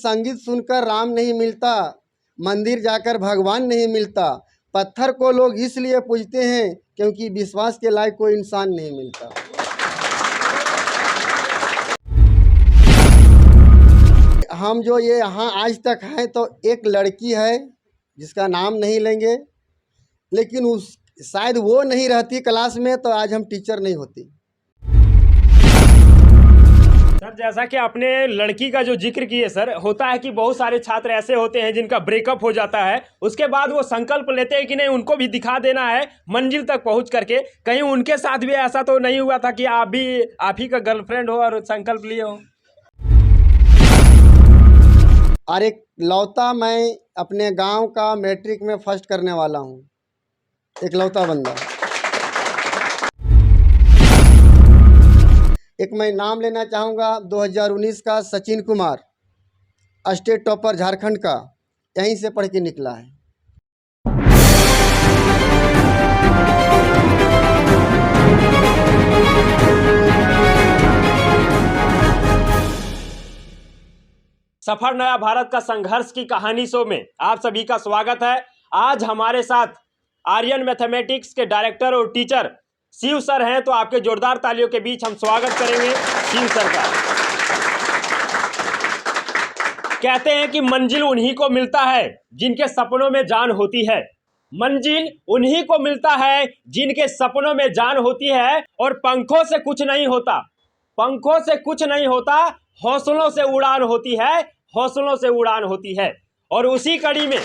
संगीत सुनकर राम नहीं मिलता, मंदिर जाकर भगवान नहीं मिलता। पत्थर को लोग इसलिए पूजते हैं क्योंकि विश्वास के लायक कोई इंसान नहीं मिलता। हम जो ये यहाँ आज तक हैं तो एक लड़की है जिसका नाम नहीं लेंगे, लेकिन उस शायद वो नहीं रहती क्लास में तो आज हम टीचर नहीं होती। सर, जैसा कि आपने लड़की का जो जिक्र किए सर, होता है कि बहुत सारे छात्र ऐसे होते हैं जिनका ब्रेकअप हो जाता है, उसके बाद वो संकल्प लेते हैं कि नहीं, उनको भी दिखा देना है मंजिल तक पहुंच करके। कहीं उनके साथ भी ऐसा तो नहीं हुआ था कि आप ही का गर्लफ्रेंड हो और संकल्प लिए हो? और एक लौता मैं अपने गांव का मैट्रिक में फर्स्ट करने वाला हूं, एक लौता बंदा। एक मैं नाम लेना चाहूँगा 2019 का सचिन कुमार, स्टेट टॉपर झारखंड का, यहीं से पढ़ के निकला है। सफर नया भारत का संघर्ष की कहानी शो में आप सभी का स्वागत है। आज हमारे साथ आर्यन मैथमेटिक्स के डायरेक्टर और टीचर शिव सर हैं, तो आपके जोरदार तालियों के बीच हम स्वागत करेंगे शिव सर का। कहते हैं कि मंजिल उन्हीं को मिलता है जिनके सपनों में जान होती है। मंजिल उन्हीं को मिलता है जिनके सपनों में जान होती है। और पंखों से कुछ नहीं होता, पंखों से कुछ नहीं होता, हौसलों से उड़ान होती है, हौसलों से उड़ान होती है। और उसी कड़ी में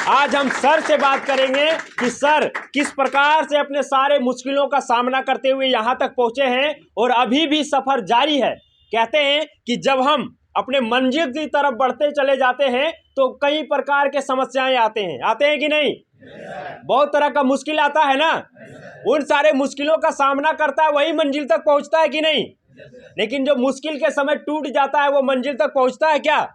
आज हम सर से बात करेंगे कि सर किस प्रकार से अपने सारे मुश्किलों का सामना करते हुए यहाँ तक पहुँचे हैं और अभी भी सफ़र जारी है। कहते हैं कि जब हम अपने मंजिल की तरफ बढ़ते चले जाते हैं तो कई प्रकार के समस्याएं आते हैं कि नहीं? बहुत तरह का मुश्किल आता है ना। उन सारे मुश्किलों का सामना करता है, वही मंजिल तक पहुँचता है कि नहीं? लेकिन जो मुश्किल के समय टूट जाता है वो मंजिल तक पहुँचता है क्या?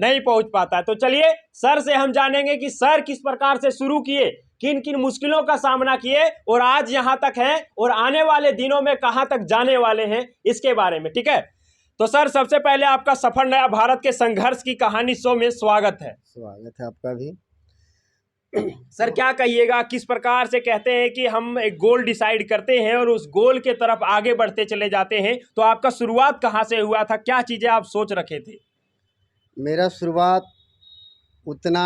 नहीं पहुंच पाता है। तो चलिए सर से हम जानेंगे कि सर किस प्रकार से शुरू किए, किन किन मुश्किलों का सामना किए और आज यहां तक हैं और आने वाले दिनों में कहां तक जाने वाले हैं, इसके बारे में। ठीक है, तो सर सबसे पहले आपका सफर नया भारत के संघर्ष की कहानी शो में स्वागत है। स्वागत है आपका भी। सर क्या कहिएगा, किस प्रकार से कहते हैं कि हम एक गोल डिसाइड करते हैं और उस गोल के तरफ आगे बढ़ते चले जाते हैं, तो आपका शुरुआत कहाँ से हुआ था, क्या चीजें आप सोच रखे थे? मेरा शुरुआत उतना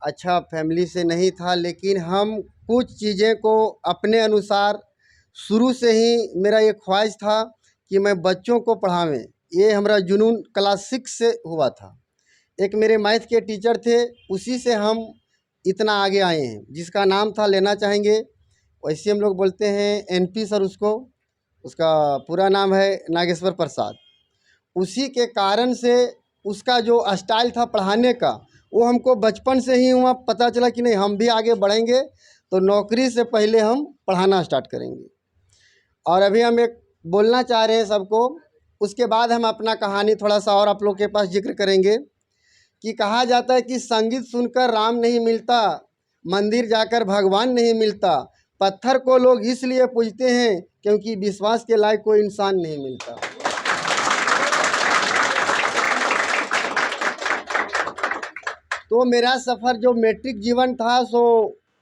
अच्छा फैमिली से नहीं था, लेकिन हम कुछ चीज़ें को अपने अनुसार शुरू से ही मेरा ये ख्वाहिश था कि मैं बच्चों को पढ़ावें। ये हमारा जुनून क्लास 6 से हुआ था। एक मेरे मैथ के टीचर थे, उसी से हम इतना आगे आए हैं, जिसका नाम था, लेना चाहेंगे वैसे हम लोग बोलते हैं NP सर उसको, उसका पूरा नाम है नागेश्वर प्रसाद। उसी के कारण से उसका जो स्टाइल था पढ़ाने का, वो हमको बचपन से ही हुआ पता चला कि नहीं, हम भी आगे बढ़ेंगे तो नौकरी से पहले हम पढ़ाना स्टार्ट करेंगे। और अभी हम एक बोलना चाह रहे हैं सबको, उसके बाद हम अपना कहानी थोड़ा सा और आप लोग के पास जिक्र करेंगे कि कहा जाता है कि संगीत सुनकर राम नहीं मिलता, मंदिर जाकर भगवान नहीं मिलता। पत्थर को लोग इसलिए पूजते हैं क्योंकि विश्वास के लायक कोई इंसान नहीं मिलता। तो मेरा सफ़र जो मैट्रिक जीवन था सो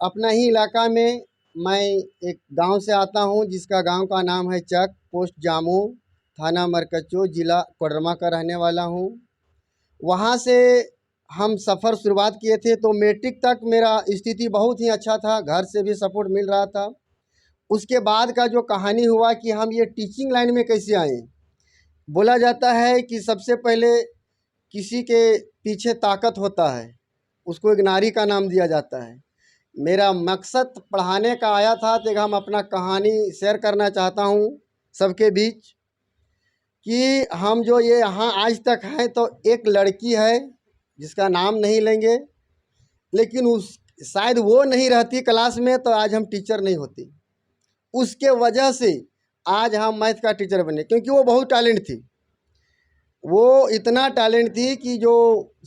अपना ही इलाका में, मैं एक गांव से आता हूं जिसका गांव का नाम है चक, पोस्ट जामू, थाना मरकच्चो, ज़िला कोडरमा का रहने वाला हूं। वहां से हम सफ़र शुरुआत किए थे। तो मैट्रिक तक मेरा स्थिति बहुत ही अच्छा था, घर से भी सपोर्ट मिल रहा था। उसके बाद का जो कहानी हुआ कि हम ये टीचिंग लाइन में कैसे आए। बोला जाता है कि सबसे पहले किसी के पीछे ताकत होता है, उसको एक नारी का नाम दिया जाता है। मेरा मकसद पढ़ाने का आया था, तो हम अपना कहानी शेयर करना चाहता हूँ सबके बीच कि हम जो ये यहाँ आज तक हैं तो एक लड़की है जिसका नाम नहीं लेंगे, लेकिन उस शायद वो नहीं रहती क्लास में तो आज हम टीचर नहीं होती। उसके वजह से आज हम मैथ का टीचर बने, क्योंकि वो बहुत टैलेंट थी। वो इतना टैलेंट थी कि जो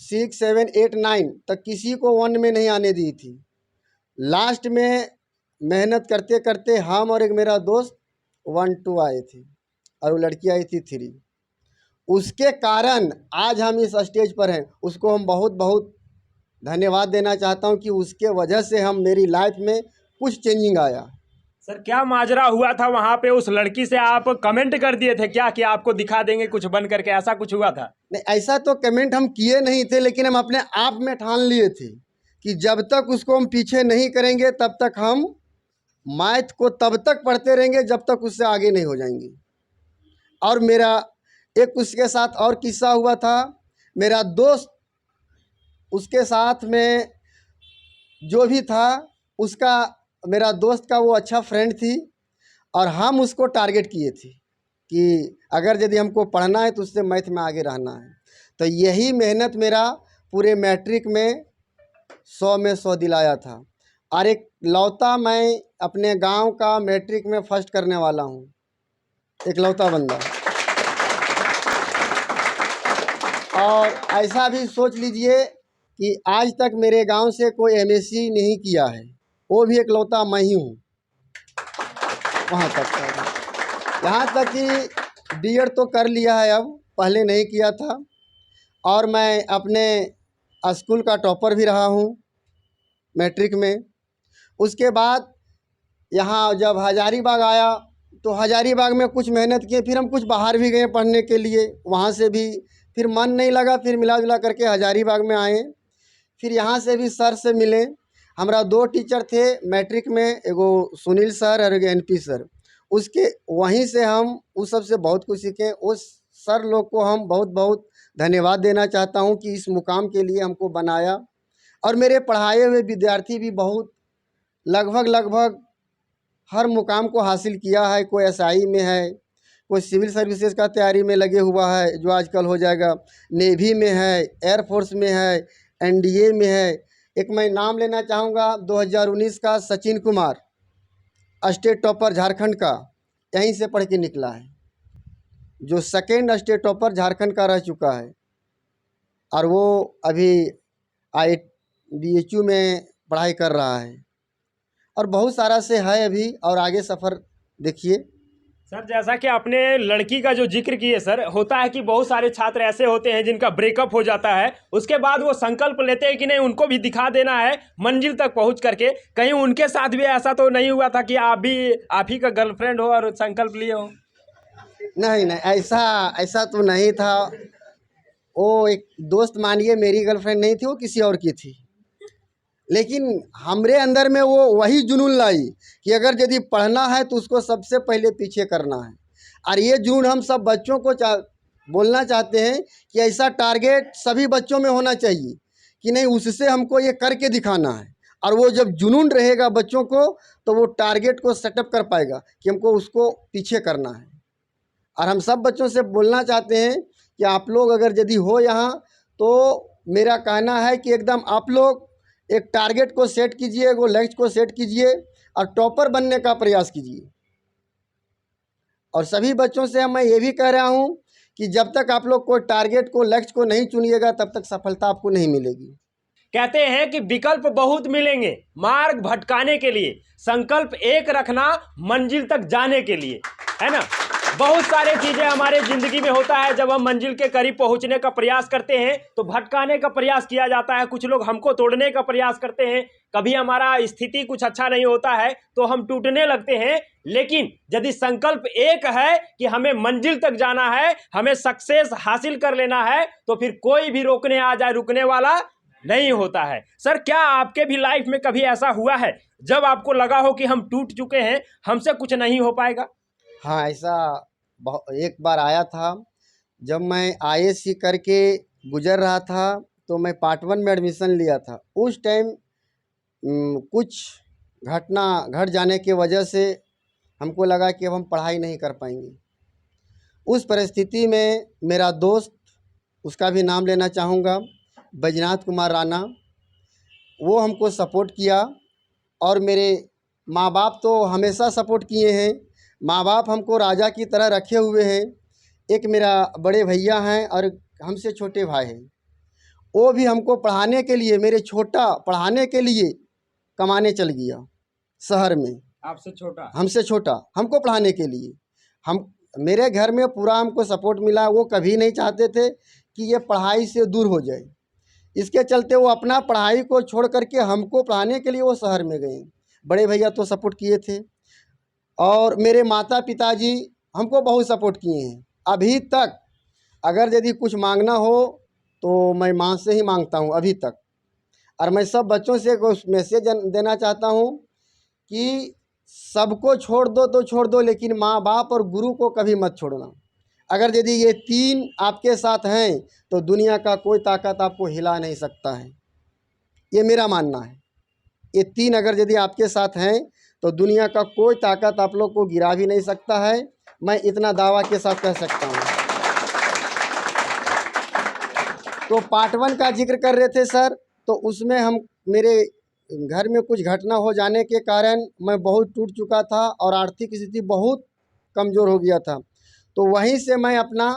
6, 7, 8, 9 तक किसी को 1 में नहीं आने दी थी। लास्ट में मेहनत करते करते हम और एक मेरा दोस्त 1, 2 आए थे और वो लड़की आई थी 3। उसके कारण आज हम इस स्टेज पर हैं। उसको हम बहुत बहुत धन्यवाद देना चाहता हूं कि उसके वजह से हम मेरी लाइफ में कुछ चेंजिंग आया। सर क्या माजरा हुआ था वहां पे? उस लड़की से आप कमेंट कर दिए थे क्या कि आपको दिखा देंगे कुछ बन करके, ऐसा कुछ हुआ था? नहीं, ऐसा तो कमेंट हम किए नहीं थे, लेकिन हम अपने आप में ठान लिए थे कि जब तक उसको हम पीछे नहीं करेंगे तब तक हम मैथ को तब तक पढ़ते रहेंगे जब तक उससे आगे नहीं हो जाएंगे। और मेरा एक उसके साथ और किस्सा हुआ था। मेरा दोस्त उसके साथ में जो भी था, उसका मेरा दोस्त का वो अच्छा फ्रेंड थी, और हम उसको टारगेट किए थे कि अगर यदि हमको पढ़ना है तो उससे मैथ में आगे रहना है। तो यही मेहनत मेरा पूरे मैट्रिक में 100 में 100 दिलाया था। और एक लौता मैं अपने गांव का मैट्रिक में फर्स्ट करने वाला हूं, एक लौता बंदा। और ऐसा भी सोच लीजिए कि आज तक मेरे गांव से कोई एमएससी नहीं किया है, वो भी एक लौता मैं ही हूँ वहाँ तक। यहाँ तक कि बीएड तो कर लिया है अब, पहले नहीं किया था। और मैं अपने स्कूल का टॉपर भी रहा हूँ मैट्रिक में। उसके बाद यहाँ जब हजारीबाग आया तो हजारीबाग में कुछ मेहनत किए, फिर हम कुछ बाहर भी गए पढ़ने के लिए, वहाँ से भी फिर मन नहीं लगा, फिर मिला जुला करके हजारीबाग में आए। फिर यहाँ से भी सर से मिले। हमारा 2 टीचर थे मैट्रिक में, एगो सुनील सर और एगो एनपी सर। उसके वहीं से हम उस सब से बहुत कुछ सीखे। उस सर लोग को हम बहुत बहुत धन्यवाद देना चाहता हूँ कि इस मुकाम के लिए हमको बनाया। और मेरे पढ़ाए हुए विद्यार्थी भी बहुत लगभग हर मुकाम को हासिल किया है। कोई एसआई में है, कोई सिविल सर्विसेज का तैयारी में लगे हुआ है जो आजकल हो जाएगा, नेवी में है, एयरफोर्स में है, एनडीए में है। एक मैं नाम लेना चाहूँगा 2019 का सचिन कुमार, स्टेट टॉपर झारखंड का, यहीं से पढ़ के निकला है, जो सेकेंड स्टेट टॉपर झारखंड का रह चुका है। और वो अभी BHU में पढ़ाई कर रहा है। और बहुत सारा से है अभी, और आगे सफ़र देखिए। सर जैसा कि आपने लड़की का जो जिक्र किए सर, होता है कि बहुत सारे छात्र ऐसे होते हैं जिनका ब्रेकअप हो जाता है, उसके बाद वो संकल्प लेते हैं कि नहीं उनको भी दिखा देना है मंजिल तक पहुंच करके। कहीं उनके साथ भी ऐसा तो नहीं हुआ था कि आप ही का गर्लफ्रेंड हो और संकल्प लिए हो? नहीं, ऐसा तो नहीं था। वो एक दोस्त, मानिए मेरी गर्लफ्रेंड नहीं थी, वो किसी और की थी। लेकिन हमरे अंदर में वो वही जुनून लाई कि अगर यदि पढ़ना है तो उसको सबसे पहले पीछे करना है। और ये जुनून हम सब बच्चों को बोलना चाहते हैं कि ऐसा टारगेट सभी बच्चों में होना चाहिए कि नहीं, उससे हमको ये करके दिखाना है। और वो जब जुनून रहेगा बच्चों को, तो वो टारगेट को सेटअप कर पाएगा कि हमको उसको पीछे करना है। और हम सब बच्चों से बोलना चाहते हैं कि आप लोग अगर यदि हो यहाँ, तो मेरा कहना है कि एकदम आप लोग एक टारगेट को सेट कीजिए, वो लक्ष्य को सेट कीजिए और टॉपर बनने का प्रयास कीजिए। और सभी बच्चों से मैं ये भी कह रहा हूँ कि जब तक आप लोग कोई टारगेट को, लक्ष्य को नहीं चुनिएगा, तब तक सफलता आपको नहीं मिलेगी। कहते हैं कि विकल्प बहुत मिलेंगे मार्ग भटकाने के लिए, संकल्प एक रखना मंजिल तक जाने के लिए, है ना? बहुत सारे चीजें हमारे जिंदगी में होता है, जब हम मंजिल के करीब पहुंचने का प्रयास करते हैं तो भटकाने का प्रयास किया जाता है। कुछ लोग हमको तोड़ने का प्रयास करते हैं। कभी हमारा स्थिति कुछ अच्छा नहीं होता है तो हम टूटने लगते हैं। लेकिन यदि संकल्प एक है कि हमें मंजिल तक जाना है, हमें सक्सेस हासिल कर लेना है, तो फिर कोई भी रोकने आ जाए रुकने वाला नहीं होता है। सर क्या आपके भी लाइफ में कभी ऐसा हुआ है जब आपको लगा हो कि हम टूट चुके हैं, हमसे कुछ नहीं हो पाएगा? हाँ, ऐसा एक बार आया था। जब मैं ISC करके गुजर रहा था तो मैं पार्ट 1 में एडमिशन लिया था। उस टाइम कुछ घटना घट जाने की वजह से हमको लगा कि अब हम पढ़ाई नहीं कर पाएंगे। उस परिस्थिति में मेरा दोस्त, उसका भी नाम लेना चाहूँगा, बैजनाथ कुमार राणा, वो हमको सपोर्ट किया। और मेरे माँ बाप तो हमेशा सपोर्ट किए हैं। माँ बाप हमको राजा की तरह रखे हुए हैं। एक मेरा बड़े भैया हैं और हमसे छोटे भाई हैं, वो भी हमको पढ़ाने के लिए, मेरे छोटा पढ़ाने के लिए कमाने चल गया शहर में। आपसे छोटा? हमसे छोटा, हमको पढ़ाने के लिए। हम मेरे घर में पूरा हमको सपोर्ट मिला। वो कभी नहीं चाहते थे कि ये पढ़ाई से दूर हो जाए। इसके चलते वो अपना पढ़ाई को छोड़ करके हमको पढ़ाने के लिए वो शहर में गए। बड़े भैया तो सपोर्ट किए थे और मेरे माता पिताजी हमको बहुत सपोर्ट किए हैं। अभी तक अगर यदि कुछ मांगना हो तो मैं माँ से ही मांगता हूँ अभी तक। और मैं सब बच्चों से एक मैसेज देना चाहता हूँ कि सबको छोड़ दो तो छोड़ दो, लेकिन माँ बाप और गुरु को कभी मत छोड़ना। अगर यदि ये तीन आपके साथ हैं तो दुनिया का कोई ताकत आपको हिला नहीं सकता है। ये मेरा मानना है। ये तीन अगर यदि आपके साथ हैं तो दुनिया का कोई ताकत आप लोग को गिरा भी नहीं सकता है। मैं इतना दावा के साथ कह सकता हूँ। तो पार्ट 1 का जिक्र कर रहे थे सर, तो उसमें हम मेरे घर में कुछ घटना हो जाने के कारण मैं बहुत टूट चुका था और आर्थिक स्थिति बहुत कमज़ोर हो गया था। तो वहीं से मैं अपना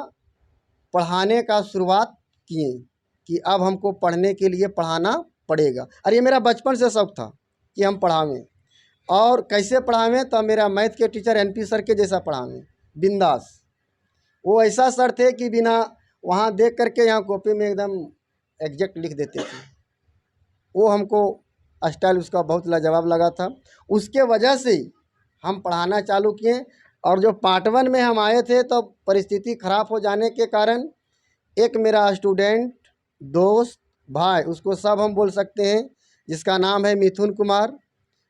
पढ़ाने का शुरुआत किए कि अब हमको पढ़ने के लिए पढ़ाना पड़ेगा। और ये मेरा बचपन से शौक़ था कि हम पढ़ावें। और कैसे पढ़ावें? तो मेरा मैथ के टीचर NP सर के जैसा पढ़ावें, बिंदास। वो ऐसा सर थे कि बिना वहाँ देख करके यहाँ कॉपी में एकदम एग्जैक्ट लिख देते थे। वो हमको स्टाइल उसका बहुत लाजवाब लगा था। उसके वजह से हम पढ़ाना चालू किए। और जो पार्ट 1 में हम आए थे तो परिस्थिति ख़राब हो जाने के कारण एक मेरा स्टूडेंट, दोस्त, भाई, उसको सब हम बोल सकते हैं, जिसका नाम है मिथुन कुमार,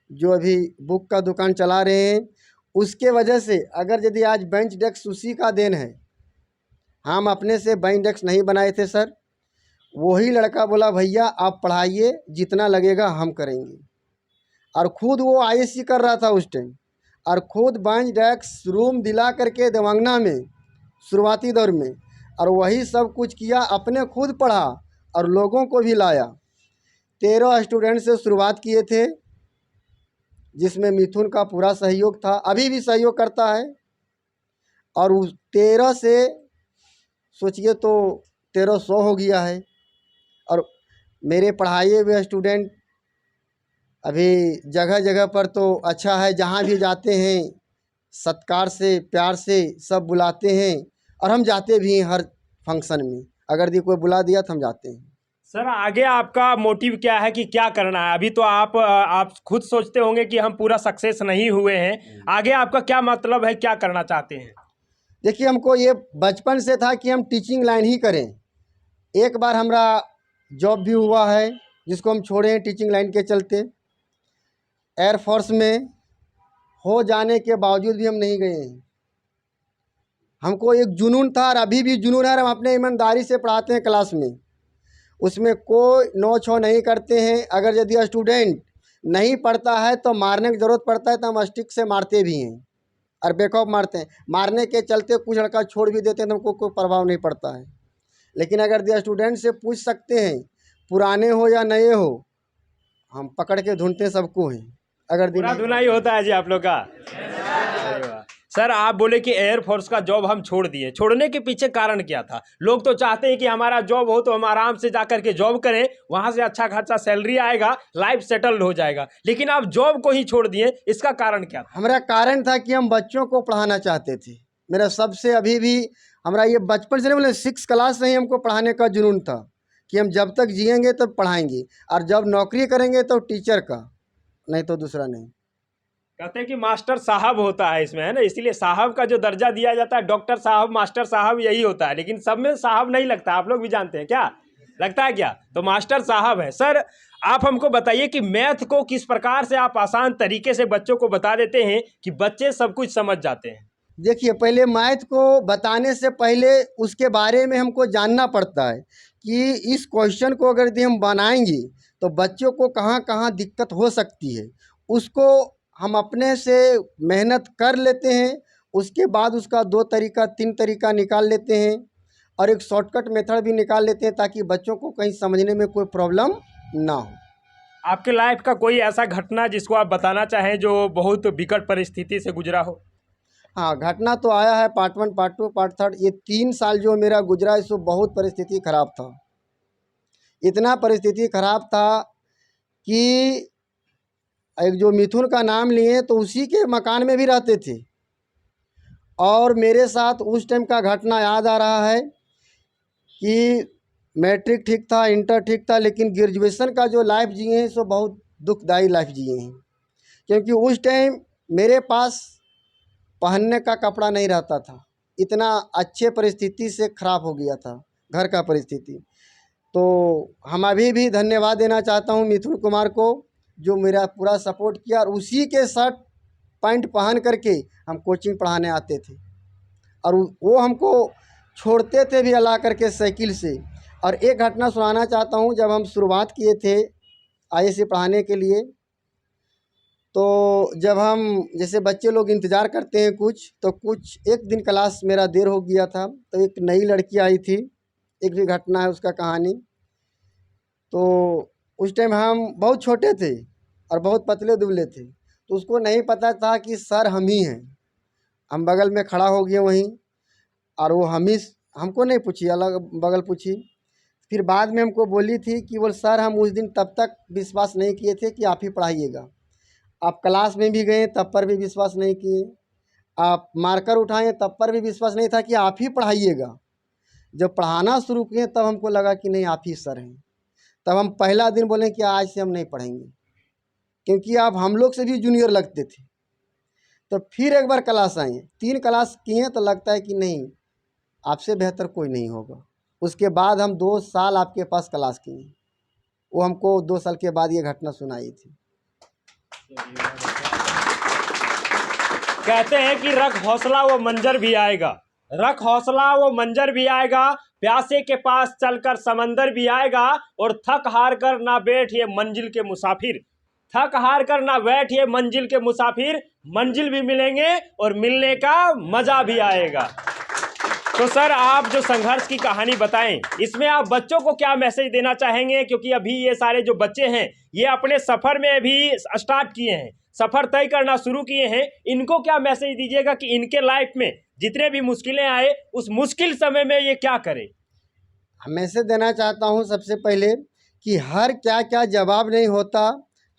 जो अभी बुक का दुकान चला रहे हैं। उसके वजह से अगर यदि आज बेंच डेस्क उसी का देन है। हम अपने से बेंच डेस्क नहीं बनाए थे सर। वही लड़का बोला भैया आप पढ़ाइए, जितना लगेगा हम करेंगे। और ख़ुद वो ISC कर रहा था उस टाइम, और ख़ुद बेंच डेस्क रूम दिला करके देवंगना में शुरुआती दौर में, और वही सब कुछ किया। अपने खुद पढ़ा और लोगों को भी लाया। 13 स्टूडेंट से शुरुआत किए थे, जिसमें मिथुन का पूरा सहयोग था, अभी भी सहयोग करता है। और उस 13 से सोचिए तो 1300 हो गया है। और मेरे पढ़ाए हुए स्टूडेंट अभी जगह जगह पर तो अच्छा है, जहाँ भी जाते हैं सत्कार से, प्यार से सब बुलाते हैं। और हम जाते भी हैं हर फंक्शन में, अगर कोई बुला दिया तो हम जाते हैं। सर आगे आपका मोटिव क्या है कि क्या करना है? अभी तो आप खुद सोचते होंगे कि हम पूरा सक्सेस नहीं हुए हैं। आगे आपका क्या मतलब है, क्या करना चाहते हैं? देखिए, हमको ये बचपन से था कि हम टीचिंग लाइन ही करें। एक बार हमारा जॉब भी हुआ है, जिसको हम छोड़े हैं टीचिंग लाइन के चलते। एयरफोर्स में हो जाने के बावजूद भी हम नहीं गए हैं। हमको एक जुनून था और अभी भी जुनून है। हम अपने ईमानदारी से पढ़ाते हैं क्लास में, उसमें कोई नो छो नहीं करते हैं। अगर यदि स्टूडेंट नहीं पढ़ता है तो मारने की ज़रूरत पड़ता है तो हम स्टिक से मारते भी हैं और बेखौफ मारते हैं। मारने के चलते कुछ लड़का छोड़ भी देते हैं तो हमको कोई प्रभाव नहीं पड़ता है। लेकिन अगर यदि स्टूडेंट से पूछ सकते हैं, पुराने हो या नए हो, हम पकड़ के ढूंढते सबको हैं। अगर पूरा धुना ही होता है जी आप लोग का। अरे वाह। सर आप बोले कि एयरफोर्स का जॉब हम छोड़ दिए, छोड़ने के पीछे कारण क्या था? लोग तो चाहते हैं कि हमारा जॉब हो तो हम आराम से जा करके जॉब करें, वहां से अच्छा खासा सैलरी आएगा, लाइफ सेटल्ड हो जाएगा। लेकिन आप जॉब को ही छोड़ दिए, इसका कारण क्या था? हमारा कारण था कि हम बच्चों को पढ़ाना चाहते थे। मेरा सबसे अभी भी हमारा ये बचपन से नहीं, बोले 6 क्लास से ही हमको पढ़ाने का जुनून था कि हम जब तक जिएंगे तब पढ़ाएंगे, और जब नौकरी करेंगे तो टीचर का, नहीं तो दूसरा नहीं। कहते हैं कि मास्टर साहब होता है इसमें, है ना, इसीलिए साहब का जो दर्जा दिया जाता है, डॉक्टर साहब, मास्टर साहब, यही होता है। लेकिन सब में साहब नहीं लगता, आप लोग भी जानते हैं। क्या लगता है क्या? तो मास्टर साहब है। सर आप हमको बताइए कि मैथ को किस प्रकार से आप आसान तरीके से बच्चों को बता देते हैं कि बच्चे सब कुछ समझ जाते हैं? देखिए, पहले मैथ को बताने से पहले उसके बारे में हमको जानना पड़ता है कि इस क्वेश्चन को अगर यदि हम बनाएंगे तो बच्चों को कहाँ कहाँ दिक्कत हो सकती है। उसको हम अपने से मेहनत कर लेते हैं। उसके बाद उसका 2 तरीका 3 तरीका निकाल लेते हैं और एक शॉर्टकट मेथड भी निकाल लेते हैं, ताकि बच्चों को कहीं समझने में कोई प्रॉब्लम ना हो। आपके लाइफ का कोई ऐसा घटना जिसको आप बताना चाहें जो बहुत विकट परिस्थिति से गुजरा हो? हाँ, घटना तो आया है, पार्ट 1, पार्ट 2, पार्ट 3। ये 3 साल जो मेरा गुजरा, इसमें बहुत परिस्थिति ख़राब था। इतना परिस्थिति ख़राब था कि एक जो मिथुन का नाम लिए तो उसी के मकान में भी रहते थे। और मेरे साथ उस टाइम का घटना याद आ रहा है कि मैट्रिक ठीक था, इंटर ठीक था, लेकिन ग्रेजुएशन का जो लाइफ जिए हैं सो बहुत दुखदाई लाइफ जिए हैं। क्योंकि उस टाइम मेरे पास पहनने का कपड़ा नहीं रहता था, इतना अच्छे परिस्थिति से ख़राब हो गया था घर का परिस्थिति। तो हम अभी भी धन्यवाद देना चाहता हूँ मिथुन कुमार को, जो मेरा पूरा सपोर्ट किया, और उसी के शर्ट पैंट पहन करके हम कोचिंग पढ़ाने आते थे, और वो हमको छोड़ते थे भी अला करके साइकिल से। और एक घटना सुनाना चाहता हूँ, जब हम शुरुआत किए थे आईएएस पढ़ाने के लिए, तो जब हम जैसे बच्चे लोग इंतज़ार करते हैं कुछ, तो कुछ एक दिन क्लास मेरा देर हो गया था, तो एक नई लड़की आई थी, एक भी घटना है उसका कहानी। तो उस टाइम हम बहुत छोटे थे और बहुत पतले दुबले थे, तो उसको नहीं पता था कि सर हम ही हैं। हम बगल में खड़ा हो गए वहीं, और वो हमको नहीं पूछी, अलग बगल पूछी। फिर बाद में हमको बोली थी कि वो सर हम उस दिन तब तक विश्वास नहीं किए थे कि आप ही पढ़ाइएगा, आप क्लास में भी गए तब पर भी विश्वास नहीं किए, आप मार्कर उठाएं तब पर भी विश्वास नहीं था कि आप ही पढ़ाइएगा। जब पढ़ाना शुरू किए तब हमको लगा कि नहीं आप ही सर हैं। तब हम पहला दिन बोले कि आज से हम नहीं पढ़ेंगे, क्योंकि आप हम लोग से भी जूनियर लगते थे। तो फिर एक बार क्लास आए, 3 क्लास किए तो लगता है कि नहीं आपसे बेहतर कोई नहीं होगा। उसके बाद हम 2 साल आपके पास क्लास किए, वो हमको 2 साल के बाद ये घटना सुनाई थी। कहते हैं कि रख हौसला वो मंजर भी आएगा, रख हौसला वो मंजर भी आएगा, प्यासे के पास चलकर समंदर भी आएगा, और थक हार कर ना बैठ ये मंजिल के मुसाफिर, थक हार कर ना बैठ ये मंजिल के मुसाफिर, मंजिल भी मिलेंगे और मिलने का मजा भी आएगा। तो सर आप जो संघर्ष की कहानी बताएं, इसमें आप बच्चों को क्या मैसेज देना चाहेंगे? क्योंकि अभी ये सारे जो बच्चे हैं ये अपने सफ़र में अभी स्टार्ट किए हैं, सफ़र तय करना शुरू किए हैं, इनको क्या मैसेज दीजिएगा कि इनके लाइफ में जितने भी मुश्किलें आए उस मुश्किल समय में ये क्या करें? मैसेज देना चाहता हूँ सबसे पहले कि हर क्या क्या जवाब नहीं होता,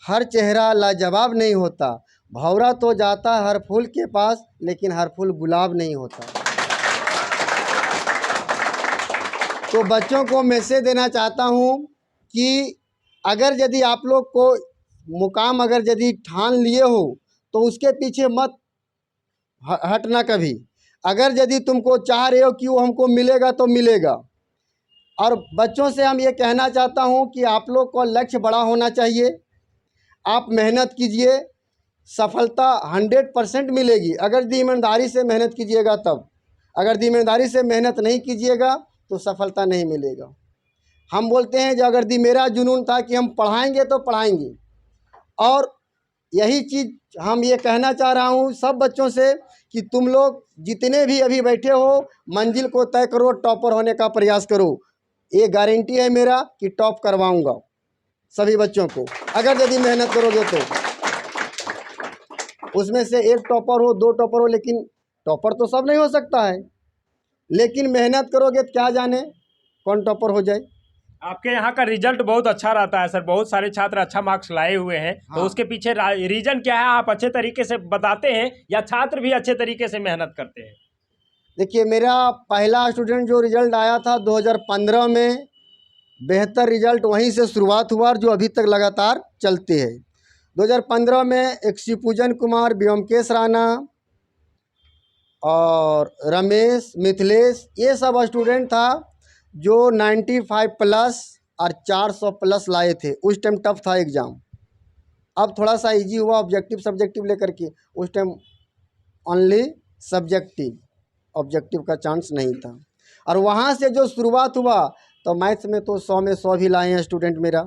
हर चेहरा लाजवाब नहीं होता, भौरा तो जाता हर फूल के पास, लेकिन हर फूल गुलाब नहीं होता। तो बच्चों को मैसेज देना चाहता हूँ कि अगर यदि आप लोग को मुकाम अगर यदि ठान लिए हो तो उसके पीछे मत हटना कभी। अगर यदि तुमको चाह रहे हो कि वो हमको मिलेगा तो मिलेगा। और बच्चों से हम ये कहना चाहता हूँ कि आप लोग को लक्ष्य बड़ा होना चाहिए, आप मेहनत कीजिए, सफलता 100% मिलेगी अगर ईमानदारी से मेहनत कीजिएगा तब। अगर ईमानदारी से मेहनत नहीं कीजिएगा तो सफलता नहीं मिलेगा। हम बोलते हैं जो अगर मेरा जुनून था कि हम पढ़ाएंगे तो पढ़ाएंगे, और यही चीज़ हम ये कहना चाह रहा हूँ सब बच्चों से कि तुम लोग जितने भी अभी बैठे हो मंजिल को तय करो, टॉपर होने का प्रयास करो। ये गारंटी है मेरा कि टॉप करवाऊँगा सभी बच्चों को, अगर यदि मेहनत करोगे तो। उसमें से 1 टॉपर हो 2 टॉपर हो, लेकिन टॉपर तो सब नहीं हो सकता है, लेकिन मेहनत करोगे तो क्या जाने कौन टॉपर हो जाए। आपके यहाँ का रिजल्ट बहुत अच्छा रहता है सर, बहुत सारे छात्र अच्छा मार्क्स लाए हुए हैं। हाँ। तो उसके पीछे रीजन क्या है? आप अच्छे तरीके से बताते हैं या छात्र भी अच्छे तरीके से मेहनत करते हैं? देखिए, मेरा पहला स्टूडेंट जो रिजल्ट आया था 2015 में, बेहतर रिजल्ट वहीं से शुरुआत हुआ और जो अभी तक लगातार चलते हैं। 2015 में एक शिवपूजन कुमार, व्योमकेश राणा और रमेश, मिथिलेश, ये सब स्टूडेंट था जो 95+ और 400+ लाए थे। उस टाइम टफ था एग्ज़ाम, अब थोड़ा सा इजी हुआ ऑब्जेक्टिव सब्जेक्टिव लेकर के। उस टाइम ओनली सब्जेक्टिव, ऑब्जेक्टिव का चांस नहीं था। और वहाँ से जो शुरुआत हुआ तो मैथ्स में तो 100 में 100 भी लाए हैं स्टूडेंट मेरा,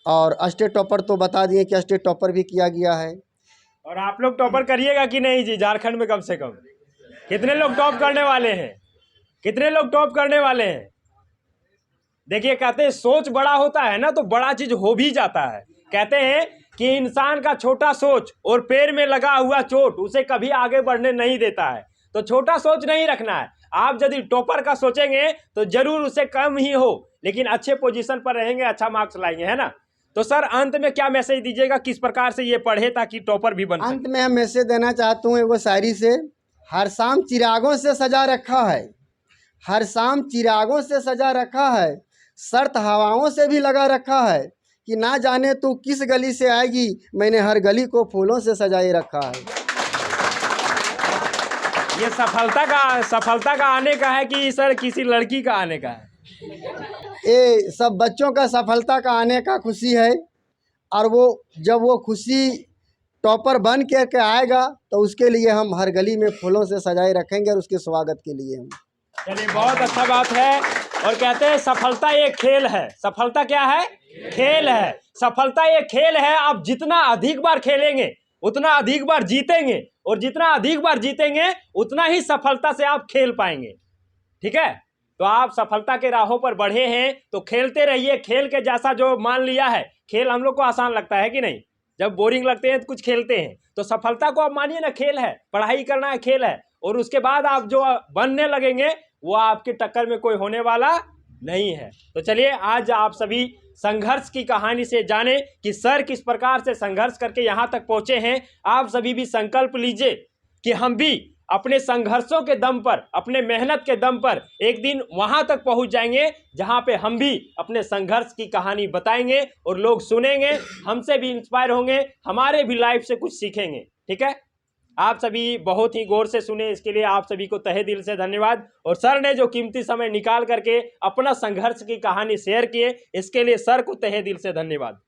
और स्टेट टॉपर तो बता दिए कि स्टेट टॉपर भी किया गया है। और आप लोग टॉपर करिएगा कि नहीं जी? झारखंड में कम से कम कितने लोग टॉप करने वाले हैं? कितने लोग टॉप करने वाले हैं? देखिए, कहते हैं सोच बड़ा होता है ना तो बड़ा चीज हो भी जाता है। कहते हैं कि इंसान का छोटा सोच और पैर में लगा हुआ चोट उसे कभी आगे बढ़ने नहीं देता है। तो छोटा सोच नहीं रखना है। आप यदि टॉपर का सोचेंगे तो जरूर उसे कम ही हो, लेकिन अच्छे पोजीशन पर रहेंगे, अच्छा मार्क्स लाएंगे, है ना? तो सर अंत में क्या मैसेज दीजिएगा, किस प्रकार से ये पढ़े ताकि टॉपर भी बन सके? अंत में हम मैसेज देना चाहता हूँ एगो शायरी से, हर शाम चिरागों से सजा रखा है, हर शाम चिरागों से सजा रखा है, सर्द हवाओं से भी लगा रखा है कि ना जाने तू किस गली से आएगी, मैंने हर गली को फूलों से सजाए रखा है। ये सफलता का आने का है कि सर किसी लड़की का आने का है? ये सब बच्चों का सफलता का आने का खुशी है, और वो जब वो खुशी टॉपर बन के आएगा तो उसके लिए हम हर गली में फूलों से सजाए रखेंगे और उसके स्वागत के लिए हम। चलिए, बहुत अच्छा बात है। और कहते हैं सफलता एक खेल है। सफलता क्या है? खेल है। सफलता एक खेल है। आप जितना अधिक बार खेलेंगे उतना अधिक बार जीतेंगे, और जितना अधिक बार जीतेंगे उतना ही सफलता से आप खेल पाएंगे। ठीक है, तो आप सफलता के राहों पर बढ़े हैं तो खेलते रहिए। खेल के जैसा जो मान लिया है, खेल हम लोग को आसान लगता है कि नहीं? जब बोरिंग लगते हैं तो कुछ खेलते हैं, तो सफलता को आप मानिए ना खेल है, पढ़ाई करना है खेल है, और उसके बाद आप जो बनने लगेंगे वो आपके टक्कर में कोई होने वाला नहीं है। तो चलिए, आज आप सभी संघर्ष की कहानी से जाने कि सर किस प्रकार से संघर्ष करके यहाँ तक पहुँचे हैं। आप सभी भी संकल्प लीजिए कि हम भी अपने संघर्षों के दम पर, अपने मेहनत के दम पर एक दिन वहां तक पहुंच जाएंगे जहां पे हम भी अपने संघर्ष की कहानी बताएंगे और लोग सुनेंगे, हमसे भी इंस्पायर होंगे, हमारे भी लाइफ से कुछ सीखेंगे। ठीक है, आप सभी बहुत ही गौर से सुने, इसके लिए आप सभी को तहे दिल से धन्यवाद। और सर ने जो कीमती समय निकाल करके अपना संघर्ष की कहानी शेयर किए, इसके लिए सर को तहे दिल से धन्यवाद।